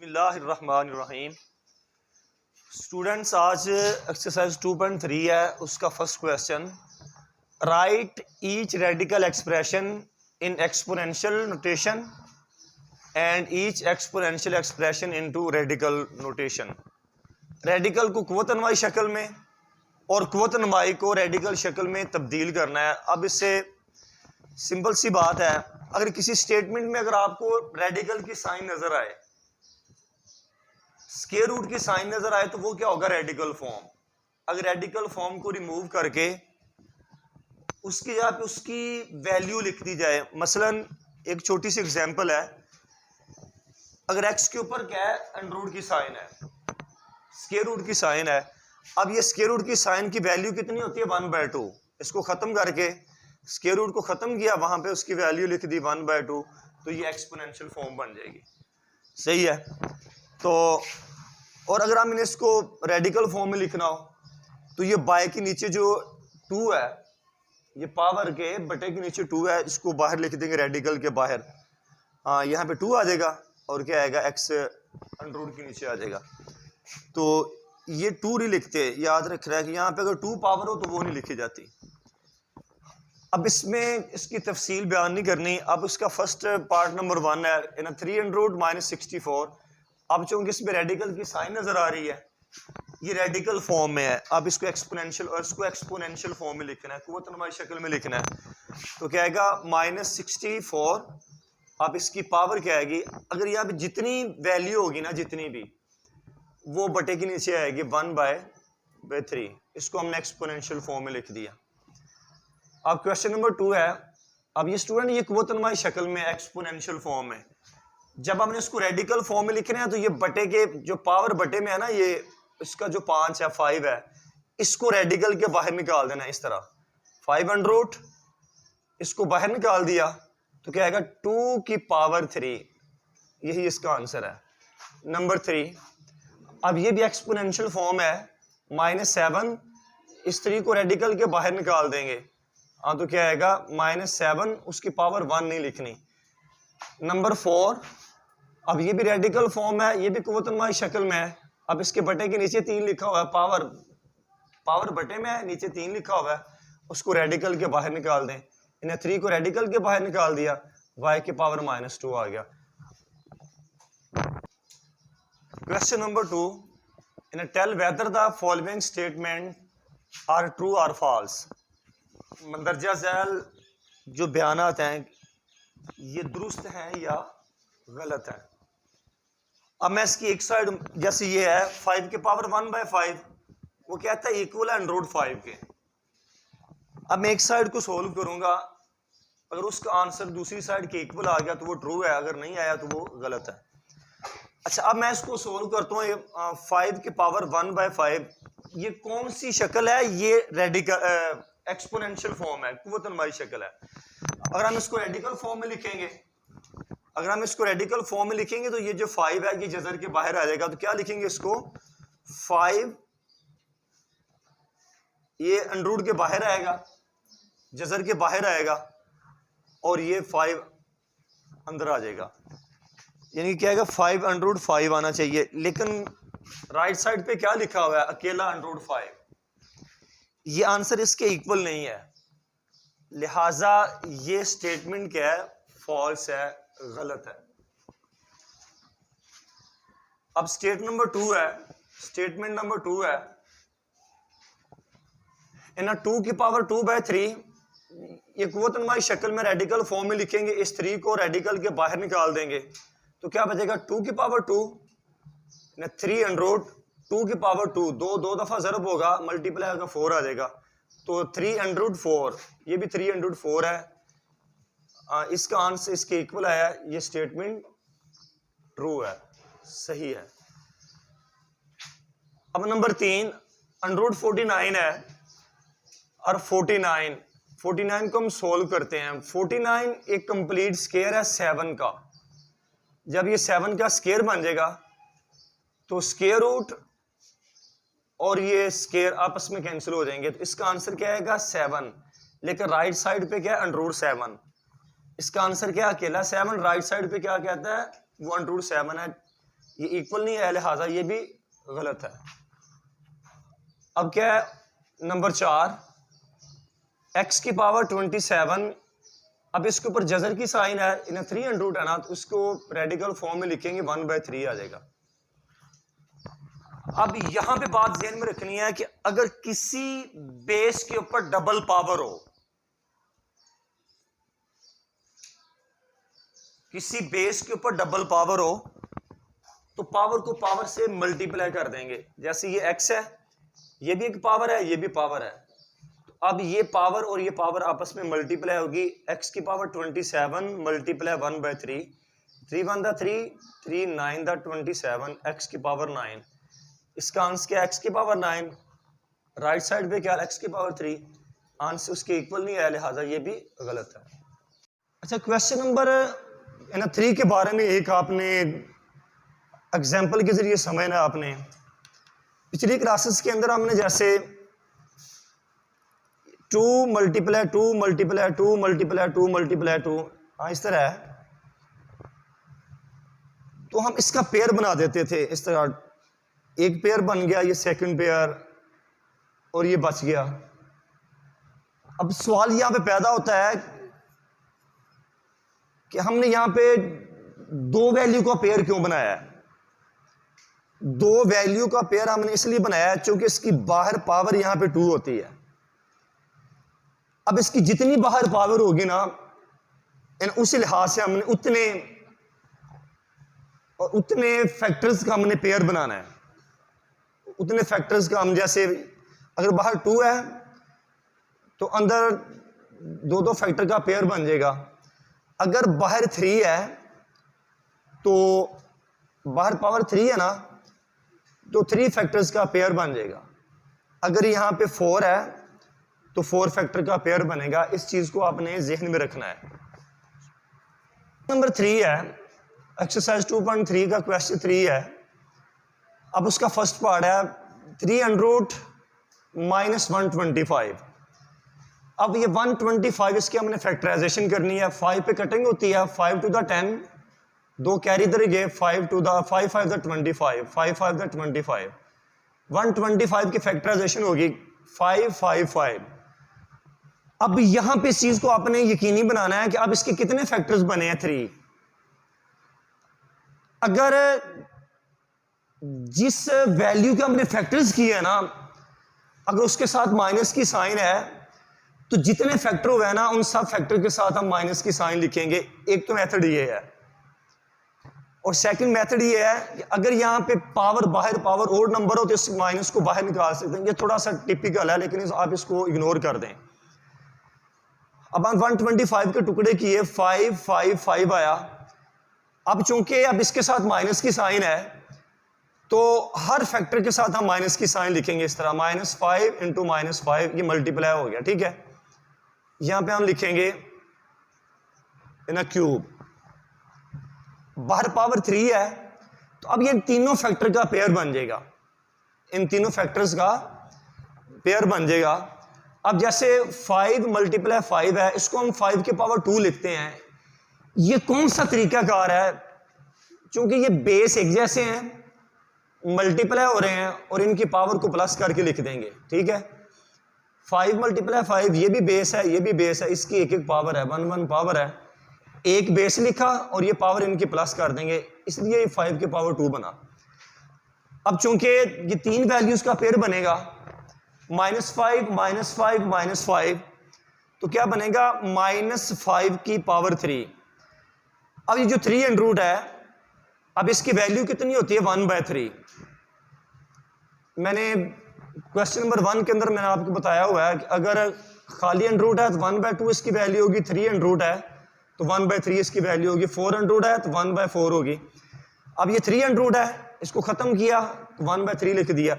बिस्मिल्लाहिर्रहमानिर्रहीम। स्टूडेंट्स, आज एक्सरसाइज 2.3 है, उसका first question, right each radical expression in exponential notation and each exponential expression into radical notation. Radical को कुव्वत-ए-नमाई शक्ल में और कुव्वत-ए-नमाई को रेडिकल शक्ल में तब्दील करना है। अब इससे सिंपल सी बात है, अगर किसी स्टेटमेंट में अगर आपको रेडिकल की साइन नजर आए, स्क्वायर रूट की साइन नजर आए, तो वो क्या होगा? Radical form. अगर रेडिकल फॉर्म को रिमूव करके उसकी जगह पे उसकी वैल्यू लिख दी जाए, मसलन एक छोटी सी एग्जांपल है, अगर एक्स के ऊपर क्या है? अंडर रूट की साइन है, स्क्वायर रूट की साइन है। अब ये स्क्वायर रूट की साइन की वैल्यू कितनी होती है? 1/2। इसको खत्म करके स्क्वायर रूट को खत्म किया, वहां पे उसकी वैल्यू लिख दी 1/2, तो ये एक्सपोनेंशियल फॉर्म बन जाएगी। सही है। तो और अगर हम इसको रेडिकल फॉर्म में लिखना हो, तो ये बाय के नीचे जो 2 है, ये पावर के बटे के नीचे 2 है, इसको बाहर लिख देंगे रेडिकल के बाहर। हाँ, यहाँ पे 2 आ जाएगा और क्या आएगा? एक्स अंडर रूट के नीचे आ जाएगा। तो ये 2 नहीं लिखते, याद रख रहा है कि यहाँ पे अगर 2 पावर हो तो वो नहीं लिखी जाती। अब इसमें इसकी तफसील बयान नहीं करनी। अब इसका फर्स्ट पार्ट नंबर 1 है, इन 300 - 64। अब चूंकि इसमें रेडिकल की साइन नजर आ रही है, ये रेडिकल फॉर्म में है। अब इसको एक्सपोनेंशियल और इसको एक्सपोनेंशियल फॉर्म में लिखना है, कुव्वत-ए-नमाई शक्ल में लिखना है। तो क्या आएगा? -64। अब इसकी पावर क्या आएगी? अगर यहाँ पे जितनी वैल्यू होगी ना, जितनी भी, वो बटे के नीचे आएगी 1/3। इसको हमने एक्सपोनेंशियल फॉर्म में लिख दिया। अब क्वेश्चन नंबर 2 है, अब ये स्टूडेंट ये कुव्वत-ए-नमाई शक्ल में एक्सपोनेंशियल फॉर्म में, जब हमने इसको रेडिकल फॉर्म में लिखना है, तो ये बटे के जो पावर बटे में है ना, ये इसका जो 5 है 5 है, इसको रेडिकल के बाहर निकाल देना है। इस तरह 5 इसको बाहर निकाल दिया, तो क्या आएगा? 2 की पावर 3। यही इसका आंसर है, नंबर 3। अब ये भी एक्सपोनेंशियल फॉर्म है, -7। इस 3 को रेडिकल के बाहर निकाल देंगे, हाँ, तो क्या आएगा? -7, उसकी पावर 1 नहीं लिखनी। नंबर 4, अब ये भी रेडिकल फॉर्म है, ये भी कुव्वत-ए-नमाई शक्ल में है। अब इसके बटे के नीचे 3 लिखा हुआ है, पावर बटे में है, नीचे 3 लिखा हुआ है, उसको रेडिकल के बाहर निकाल दें। इन्हें 3 को रेडिकल के बाहर निकाल दिया, y की पावर -2 आ गया। क्वेश्चन नंबर 2, इन tell whether the following statement are true और फॉल्स। मंदरजा झैल जो बयानात हैं, ये दुरुस्त हैं या गलत हैं। अब मैं इसकी एक साइड, जैसे ये है 5 की पावर 1/5, वो कहता है इक्वल है √5 के। अब मैं एक साइड को सोल्व करूंगा, अगर उसका आंसर दूसरी साइड के इक्वल आ गया तो वो ट्रू है, अगर नहीं आया तो वो गलत है। अच्छा, अब मैं इसको सोल्व करता हूँ। 5 की पावर 1/5, ये कौन सी शक्ल है? ये रेडिकल एक्सपोनेंशियल फॉर्म है, कुव्वत-ए-नमाई शक्ल है। अगर हम इसको रेडिकल फॉर्म में लिखेंगे, तो ये जो 5 है, ये जजर के बाहर आ जाएगा। तो क्या लिखेंगे इसको? 5, ये अंडर रूट के बाहर आएगा, जजर के बाहर आएगा, और ये 5 अंदर आ जाएगा। यानी क्या आएगा? 5 अंडर रूट 5 आना चाहिए। लेकिन राइट साइड पे क्या लिखा हुआ है? अकेला अंडर रूट 5। ये आंसर इसके इक्वल नहीं है, लिहाजा ये स्टेटमेंट क्या है? फॉल्स है, गलत है। अब स्टेटमेंट नंबर 2 है, इन 2 की पावर 2/3, ये कुव्वत-ए-नमाई शक्ल में रेडिकल फॉर्म में लिखेंगे, इस 3 को रेडिकल के बाहर निकाल देंगे, तो क्या बचेगा? 2 की पावर 2, 3 अंडर रूट 2 की पावर 2, 2 दफा ज़रब होगा, मल्टीप्लाई होगा, 4 आ जाएगा, तो 3 अंडर रूट 4, ये भी 3 अंडर रूट 4 है। इसका आंसर इसके इक्वल आया, ये स्टेटमेंट ट्रू है, सही है। अब नंबर 3, अंडर रूट 49 है, और 49 को हम सोल्व करते हैं। 49 एक कंप्लीट स्क्वायर है 7 का। जब ये 7 का स्क्वायर बन जाएगा, तो स्क्वायर रूट और ये स्क्वायर आपस में कैंसिल हो जाएंगे, तो इसका आंसर क्या आएगा? 7। लेकिन राइट साइड पे क्या है? Under root 7। इसका आंसर क्या? अकेला 7। राइट साइड पे क्या कहता है? वो अंडर रूट 7 है। ये इक्वल नहीं है, लिहाजा ये भी गलत है। अब क्या है नंबर 4, x की पावर 27। अब इसके ऊपर जजर की साइन है, इन 3 रूट है ना, तो उसको रेडिकल फॉर्म में लिखेंगे 1/3 आ जाएगा। अब यहां पे बात ध्यान में रखनी है कि अगर किसी बेस के ऊपर डबल पावर हो, किसी बेस के ऊपर डबल पावर हो तो पावर को पावर से मल्टीप्लाई कर देंगे। जैसे ये x है, ये भी एक पावर है, ये भी पावर है, तो अब ये पावर और ये पावर आपस में मल्टीप्लाई होगी। x की पावर 27 मल्टीप्लाई 1/3, 3 1 3, 3 9 27, x की पावर 9। इसका आंसर क्या है? x की पावर 9। राइट साइड पे क्या है? x की पावर 3। आंसर उसके इक्वल नहीं है, लिहाजा ये भी गलत है। अच्छा, क्वेश्चन नंबर 3 के बारे में एक आपने एग्जाम्पल के जरिए समझना। आपने पिछली क्लासेस के अंदर हमने जैसे 2 मल्टीप्लाई 2 मल्टीप्लाई 2 मल्टीप्लाई 2 मल्टीप्लाई 2, हाँ इस तरह है, तो हम इसका पेयर बना देते थे इस तरह। एक पेयर बन गया, ये सेकंड पेयर, और ये बच गया। अब सवाल यहां पे पैदा होता है कि हमने यहां पे 2 वैल्यू का पेयर क्यों बनाया है? 2 वैल्यू का पेयर हमने इसलिए बनाया है क्योंकि इसकी बाहर पावर यहां पे 2 होती है। अब इसकी जितनी बाहर पावर होगी ना, उस लिहाज से हमने उतने फैक्टर्स का हमने पेयर बनाना है। उतने फैक्टर्स का हम, जैसे अगर बाहर 2 है तो अंदर 2 फैक्टर का पेयर बन जाएगा। अगर बाहर 3 है तो बाहर पावर 3 है ना, तो 3 फैक्टर्स का पेयर बन जाएगा। अगर यहां पे 4 है तो 4 फैक्टर का पेयर बनेगा। इस चीज को आपने ज़हन में रखना है। नंबर 3 है, एक्सरसाइज 2.3 का क्वेश्चन 3 है। अब उसका फर्स्ट पार्ट है 300 - 125। अब ये 125 इसकी हमने फैक्टराइजेशन करनी है। 5 पे कटिंग होती है, 5 to the 10, 2 कैरी इधर गए, 5 to the 5 5 the 25, 5 5 the 25, 125 की फैक्टराइजेशन होगी 5 5 5। अब यहां पे इस चीज को आपने यकीनी बनाना है कि अब इसके कितने फैक्टर्स बने हैं 3। अगर जिस वैल्यू के हमने फैक्टर्स किए हैं ना, अगर उसके साथ माइनस की साइन है तो जितने फैक्टर हुए ना उन सब फैक्टर के साथ हम माइनस की साइन लिखेंगे। एक तो मेथड ये है, और सेकंड मेथड ये है कि अगर यहां पे पावर बाहर पावर और नंबर हो तो इस माइनस को बाहर निकाल सकते हैं। ये थोड़ा सा टिपिकल है, लेकिन आप इसको इग्नोर कर दें। अब हम 125 के टुकड़े किए, 5 5 5 आया। अब चूंकि अब इसके साथ माइनस की साइन है तो हर फैक्टर के साथ हम माइनस की साइन लिखेंगे इस तरह, -5 × -5, ये मल्टीप्लाई हो गया। ठीक है, यहां पे हम लिखेंगे इन क्यूब। बाहर पावर 3 है तो अब ये तीनों फैक्टर का पेयर बन जाएगा, इन तीनों फैक्टर्स का पेयर बन जाएगा। अब जैसे 5 × 5 है, इसको हम 5 की पावर 2 लिखते हैं। ये कौन सा तरीकाकार है? क्योंकि ये बेस एक जैसे हैं, मल्टीप्लाई हो रहे हैं, और इनकी पावर को प्लस करके लिख देंगे। ठीक है, 5 × 5, ये भी बेस है, ये भी बेस है, इसकी एक एक पावर है, 1 1 पावर है। एक बेस लिखा और ये पावर इनकी प्लस कर देंगे, इसलिए ये 5 की पावर 2 बना। अब चूंकि ये 3 वैल्यूज का पेयर बनेगा, -5 -5 -5, तो क्या बनेगा? -5 की पावर 3। अब ये जो 300 है, अब इसकी वैल्यू कितनी होती है? 1/3। मैंने क्वेश्चन नंबर 1 के अंदर मैंने आपको बताया हुआ है कि अगर खाली 100 है तो 1/2 इसकी वैल्यू होगी, 300 है तो 1/3 इसकी वैल्यू होगी, 400 है तो 1/4 होगी। अब ये 300 है, इसको खत्म किया तो 1/3 लिख दिया।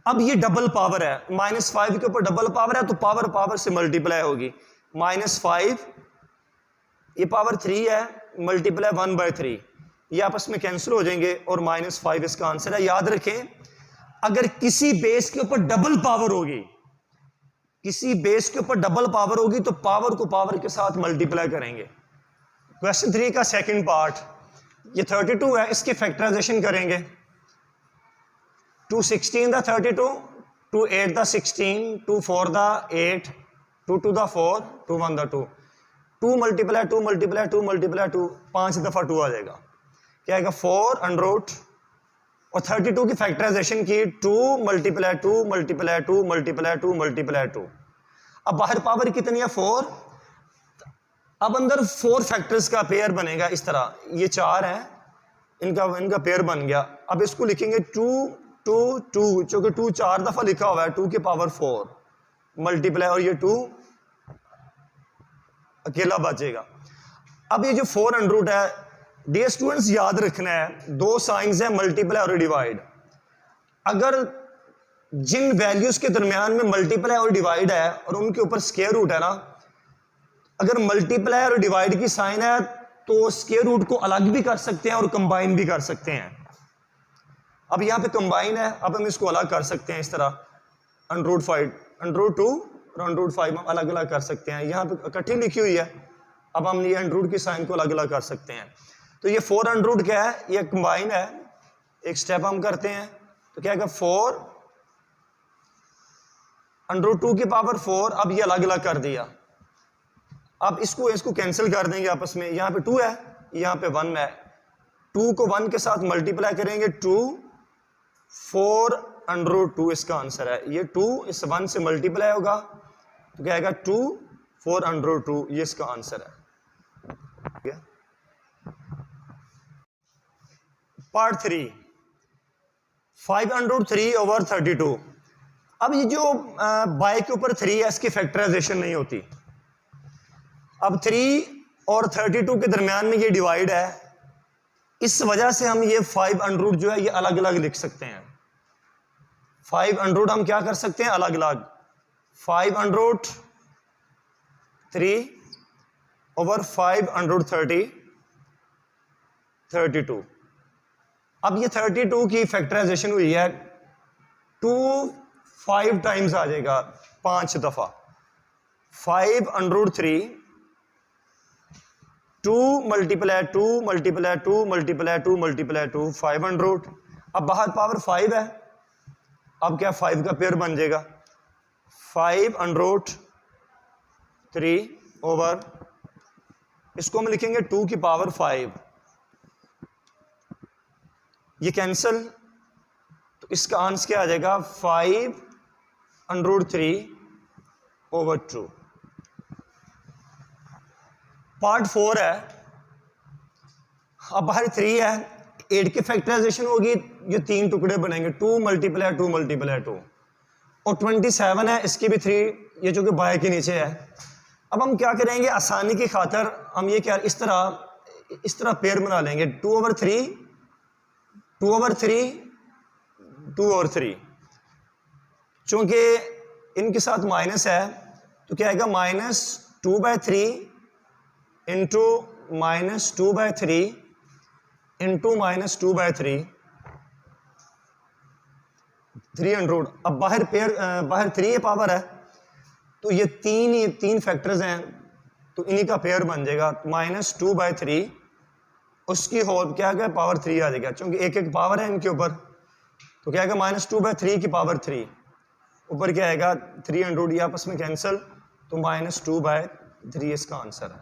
अब ये डबल पावर है, -5 के ऊपर डबल पावर है तो पावर पावर से मल्टीप्लाई होगी। -5 ये पावर 3 है, मल्टीप्लाई 1/3, ये आपस में कैंसिल हो जाएंगे और -5 इसका आंसर है। याद रखें, अगर किसी बेस के ऊपर डबल पावर होगी, किसी बेस के ऊपर डबल पावर होगी तो पावर को पावर के साथ मल्टीप्लाई करेंगे। क्वेश्चन 3 का सेकंड पार्ट, ये 32 है, इसकी फैक्टराइजेशन करेंगे। 2 16 दा 32, 2 8 दा 16, 2 4 दा 8, 2 2 दा 4, 2 1 दा 2, 2 मल्टीप्लाई 2 मल्टीप्लाई 2 मल्टीप्लाई 2, 5 दफ़ा 2 आ जाएगा। क्या आएगा 4 अंडर रूट, और 32 की फैक्टराइजेशन की 2 मल्टीप्लाई 2 मल्टीप्लाई 2 मल्टीप्लाई 2 मल्टीप्लाई 2। अब बाहर पावर कितनी है 4, अब अंदर 4 फैक्टर्स का पेयर बनेगा इस तरह, ये 4 है, इनका पेयर बन गया। अब इसको लिखेंगे 2 2 2, चूंकि 2 4 दफा लिखा हुआ है, 2 की पावर 4 मल्टीप्लाई, और ये 2 अकेला बचेगा। अब ये जो 4 अंडर रूट है, डियर स्टूडेंट्स याद रखना है, दो साइंस है मल्टीप्लाई और डिवाइड। अगर जिन वैल्यूज के दरमियान में मल्टीप्लाई और डिवाइड है और उनके ऊपर स्क्वायर रूट है ना, अगर मल्टीप्लाई और डिवाइड की साइन है तो स्क्वायर रूट को अलग भी कर सकते हैं और कंबाइन भी कर सकते हैं। अब यहाँ पे कंबाइन है, अब हम इसको अलग कर सकते हैं इस तरह, अंडर रूट 5 अंडर रूट 2 और अंडर रूट 5 हम अलग अलग कर सकते हैं। यहाँ पे इकट्ठी लिखी हुई है, अब हम ये अंडर रूट की साइन को अलग अलग कर सकते हैं। तो ये 4 अंडर रूट क्या है, ये कंबाइन है। एक स्टेप हम करते हैं, तो क्या है 4 अंडर रूट 2 की पावर 4, अब ये अलग अलग कर दिया। अब इसको कैंसिल कर देंगे आपस में, यहाँ पे 2 है, यहाँ पे 1 है, 2 को 1 के साथ मल्टीप्लाई करेंगे, 2 4 अंडर रूट 2 इसका आंसर है। ये 2 इस 1 से मल्टीप्लाई होगा तो क्या आएगा 2 4 अंडर रूट 2, ये इसका आंसर है। ठीक है, पार्ट 3, 5 अंडर रूट 3 ओवर 32। अब ये जो बाय के ऊपर 3 है, इसकी फैक्टराइजेशन नहीं होती। अब 3 और 32 के दरमियान में ये डिवाइड है, इस वजह से हम ये 5 अंडर रूट जो है ये अलग अलग लिख सकते हैं। 5 अंडर रूट हम क्या कर सकते हैं अलग अलग, 5 under root 3 over 5 under root 32। अब ये 32 की फैक्टराइजेशन हुई है, 2 5 टाइम्स आ जाएगा, 5 दफा। 5 under root 3, 2 multiply 2 multiply 2 multiply 2 multiply 2, 5 under root. अब बाहर पावर 5 है, अब क्या 5 का पेयर बन जाएगा, 5 अंडर रूट 3 ओवर, इसको हम लिखेंगे 2 की पावर 5, ये कैंसिल, तो इसका आंसर क्या आ जाएगा 5 अंडर रूट 3 ओवर 2। पार्ट 4 है, अब बाहर 3 है, 8 की फैक्टराइजेशन होगी, ये 3 टुकड़े बनेंगे, 2 मल्टीप्लाई 2 मल्टीप्लाई 2, और 27 है, इसकी भी 3, ये जो कि बाय के नीचे है। अब हम क्या करेंगे, आसानी की खातर हम ये क्या इस तरह पेयर बना लेंगे, 2 ओवर 3 2 ओवर 3 2 ओवर 3, चूंकि इनके साथ माइनस है तो क्या आएगा -2/3 इंटू -2/3 इंटू -2/3, 3 अंडर रूट। अब बाहर 3 पावर है, तो ये तीन फैक्टर्स हैं, तो इन्हीं का पेयर बन जाएगा, -2/3 उसकी होल क्या है पावर 3 आ जाएगा, क्योंकि एक एक पावर है इनके ऊपर, तो क्या आएगा -2/3 की पावर 3, ऊपर क्या आएगा 3 अंडर रूट, ये आपस में कैंसिल, तो -2/3 इसका आंसर है।